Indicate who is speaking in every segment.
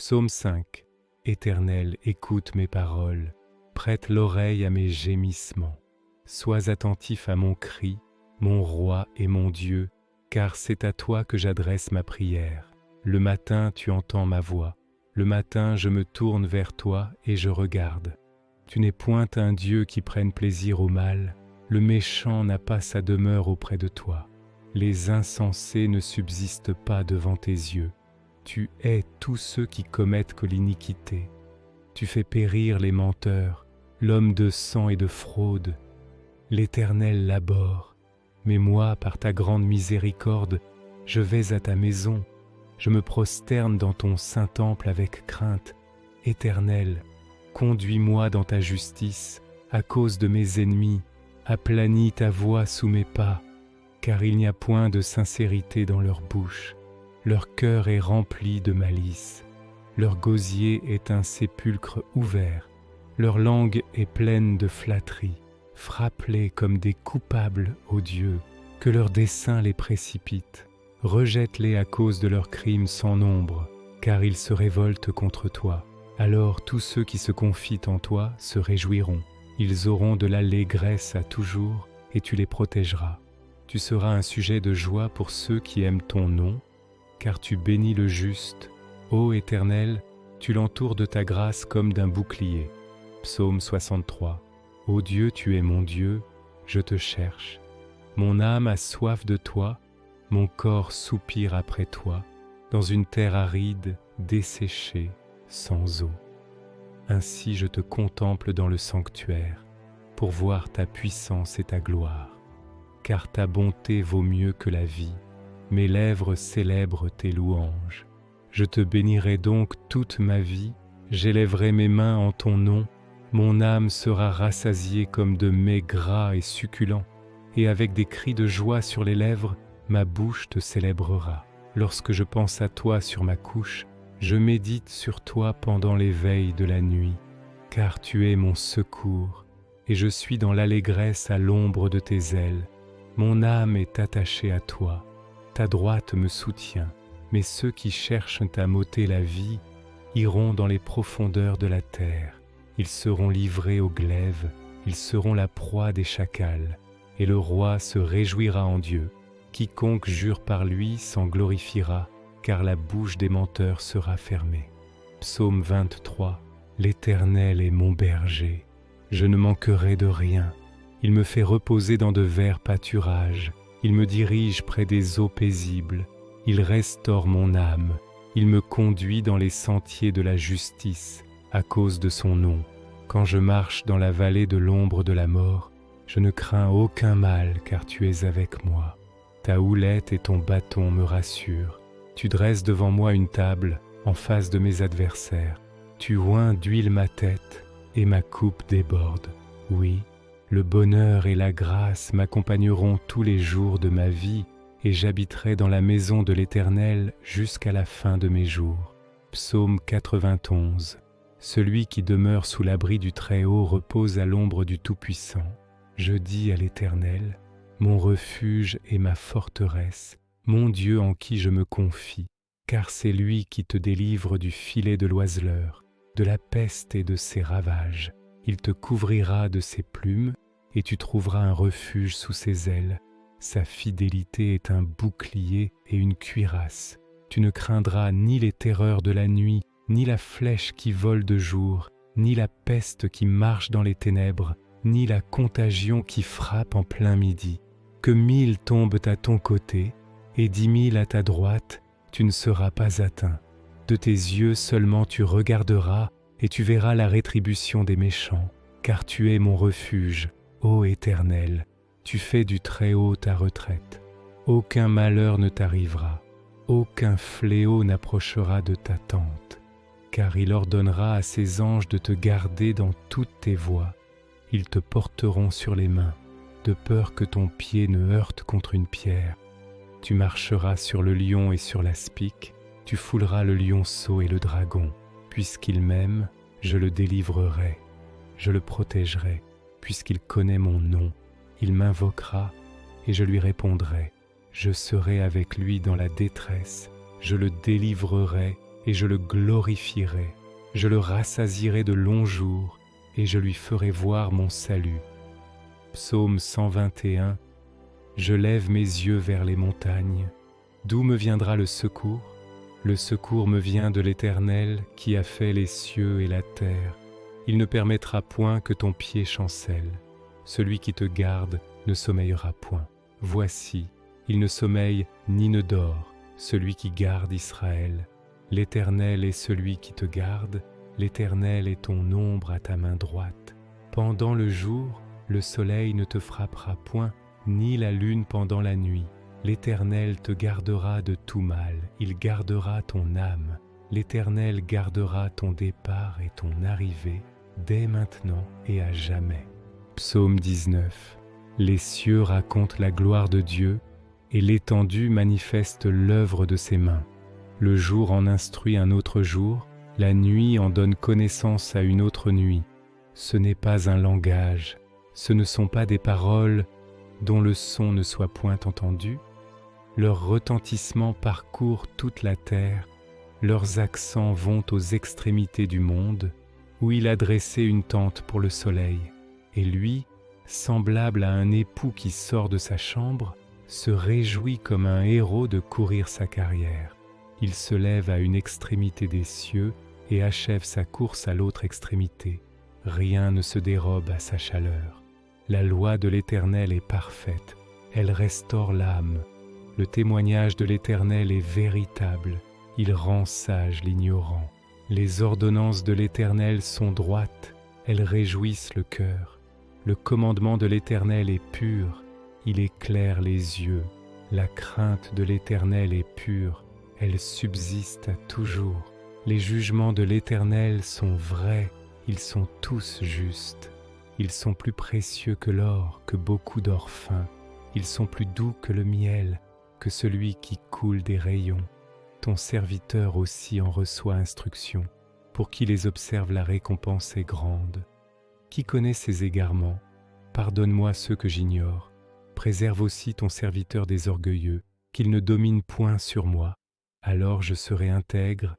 Speaker 1: Psaume 5. Éternel, écoute mes paroles, prête l'oreille à mes gémissements. Sois attentif à mon cri, mon roi et mon Dieu, car c'est à toi que j'adresse ma prière. Le matin, tu entends ma voix. Le matin, je me tourne vers toi et je regarde. Tu n'es point un Dieu qui prenne plaisir au mal. Le méchant n'a pas sa demeure auprès de toi. Les insensés ne subsistent pas devant tes yeux. Tu hais tous ceux qui commettent que l'iniquité. Tu fais périr les menteurs, l'homme de sang et de fraude. L'Éternel l'abhorre, mais moi, par ta grande miséricorde, je vais à ta maison. Je me prosterne dans ton saint temple avec crainte. Éternel, conduis-moi dans ta justice, à cause de mes ennemis. Aplanis ta voix sous mes pas, car il n'y a point de sincérité dans leur bouche. Leur cœur est rempli de malice. Leur gosier est un sépulcre ouvert. Leur langue est pleine de flatterie. Frappe-les comme des coupables, ô Dieu, que leur dessein les précipite. Rejette-les à cause de leurs crimes sans nombre, car ils se révoltent contre toi. Alors tous ceux qui se confient en toi se réjouiront. Ils auront de l'allégresse à toujours, et tu les protégeras. Tu seras un sujet de joie pour ceux qui aiment ton nom, car tu bénis le juste. Ô Éternel, tu l'entoures de ta grâce comme d'un bouclier. Psaume 63. Ô Dieu, tu es mon Dieu, je te cherche. Mon âme a soif de toi, mon corps soupire après toi, dans une terre aride, desséchée, sans eau. Ainsi je te contemple dans le sanctuaire, pour voir ta puissance et ta gloire. Car ta bonté vaut mieux que la vie, mes lèvres célèbrent tes louanges. Je te bénirai donc toute ma vie, j'élèverai mes mains en ton nom. Mon âme sera rassasiée comme de mets gras et succulents, et avec des cris de joie sur les lèvres, ma bouche te célébrera. Lorsque je pense à toi sur ma couche, je médite sur toi pendant les veilles de la nuit, car tu es mon secours, et je suis dans l'allégresse à l'ombre de tes ailes. Mon âme est attachée à toi, ta droite me soutient, mais ceux qui cherchent à m'ôter la vie iront dans les profondeurs de la terre. Ils seront livrés au glaive, ils seront la proie des chacals, et le roi se réjouira en Dieu. Quiconque jure par lui s'en glorifiera, car la bouche des menteurs sera fermée. Psaume 23. L'Éternel est mon berger, je ne manquerai de rien. Il me fait reposer dans de verts pâturages, il me dirige près des eaux paisibles, il restaure mon âme, il me conduit dans les sentiers de la justice, à cause de son nom. Quand je marche dans la vallée de l'ombre de la mort, je ne crains aucun mal, car tu es avec moi. Ta houlette et ton bâton me rassurent. Tu dresses devant moi une table en face de mes adversaires. Tu oins d'huile ma tête et ma coupe déborde. Oui, le bonheur et la grâce m'accompagneront tous les jours de ma vie, et j'habiterai dans la maison de l'Éternel jusqu'à la fin de mes jours. Psaume 91. Celui qui demeure sous l'abri du Très-Haut repose à l'ombre du Tout-Puissant. Je dis à l'Éternel, mon refuge et ma forteresse, mon Dieu en qui je me confie, car c'est lui qui te délivre du filet de l'oiseleur, de la peste et de ses ravages. Il te couvrira de ses plumes, et tu trouveras un refuge sous ses ailes. Sa fidélité est un bouclier et une cuirasse. Tu ne craindras ni les terreurs de la nuit, ni la flèche qui vole de jour, ni la peste qui marche dans les ténèbres, ni la contagion qui frappe en plein midi. Que 1000 tombent à ton côté, et 10 000 à ta droite, tu ne seras pas atteint. De tes yeux seulement tu regarderas, et tu verras la rétribution des méchants, car tu es mon refuge, ô Éternel. Tu fais du Très-Haut ta retraite. Aucun malheur ne t'arrivera, aucun fléau n'approchera de ta tente, car il ordonnera à ses anges de te garder dans toutes tes voies. Ils te porteront sur les mains, de peur que ton pied ne heurte contre une pierre. Tu marcheras sur le lion et sur l'aspic, tu fouleras le lionceau et le dragon. Puisqu'il m'aime, je le délivrerai, je le protégerai, puisqu'il connaît mon nom. Il m'invoquera et je lui répondrai. Je serai avec lui dans la détresse, je le délivrerai et je le glorifierai. Je le rassasierai de longs jours, et je lui ferai voir mon salut. Psaume 121. Je lève mes yeux vers les montagnes. D'où me viendra le secours? Le secours me vient de l'Éternel qui a fait les cieux et la terre. Il ne permettra point que ton pied chancelle. Celui qui te garde ne sommeillera point. Voici, il ne sommeille ni ne dort, celui qui garde Israël. L'Éternel est celui qui te garde, l'Éternel est ton ombre à ta main droite. Pendant le jour, le soleil ne te frappera point, ni la lune pendant la nuit. L'Éternel te gardera de tout mal, il gardera ton âme. L'Éternel gardera ton départ et ton arrivée, dès maintenant et à jamais. Psaume 19. Les cieux racontent la gloire de Dieu, et l'étendue manifeste l'œuvre de ses mains. Le jour en instruit un autre jour, la nuit en donne connaissance à une autre nuit. Ce n'est pas un langage, ce ne sont pas des paroles dont le son ne soit point entendu. Leur retentissement parcourt toute la terre, leurs accents vont aux extrémités du monde, où il a dressé une tente pour le soleil. Et lui, semblable à un époux qui sort de sa chambre, se réjouit comme un héros de courir sa carrière. Il se lève à une extrémité des cieux et achève sa course à l'autre extrémité. Rien ne se dérobe à sa chaleur. La loi de l'Éternel est parfaite, elle restaure l'âme. Le témoignage de l'Éternel est véritable, il rend sage l'ignorant. Les ordonnances de l'Éternel sont droites, elles réjouissent le cœur. Le commandement de l'Éternel est pur, il éclaire les yeux. La crainte de l'Éternel est pure, elle subsiste à toujours. Les jugements de l'Éternel sont vrais, ils sont tous justes. Ils sont plus précieux que l'or, que beaucoup d'or fin. Ils sont plus doux que le miel, que celui qui coule des rayons. Ton serviteur aussi en reçoit instruction. Pour qui les observe, la récompense est grande. Qui connaît ses égarements? Pardonne-moi ceux que j'ignore. Préserve aussi ton serviteur des orgueilleux, qu'il ne domine point sur moi. Alors je serai intègre,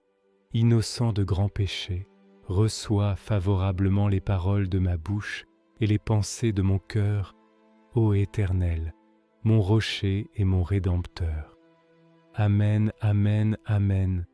Speaker 1: innocent de grands péchés. Reçois favorablement les paroles de ma bouche et les pensées de mon cœur, ô Éternel, mon rocher et mon rédempteur. Amen, amen, amen.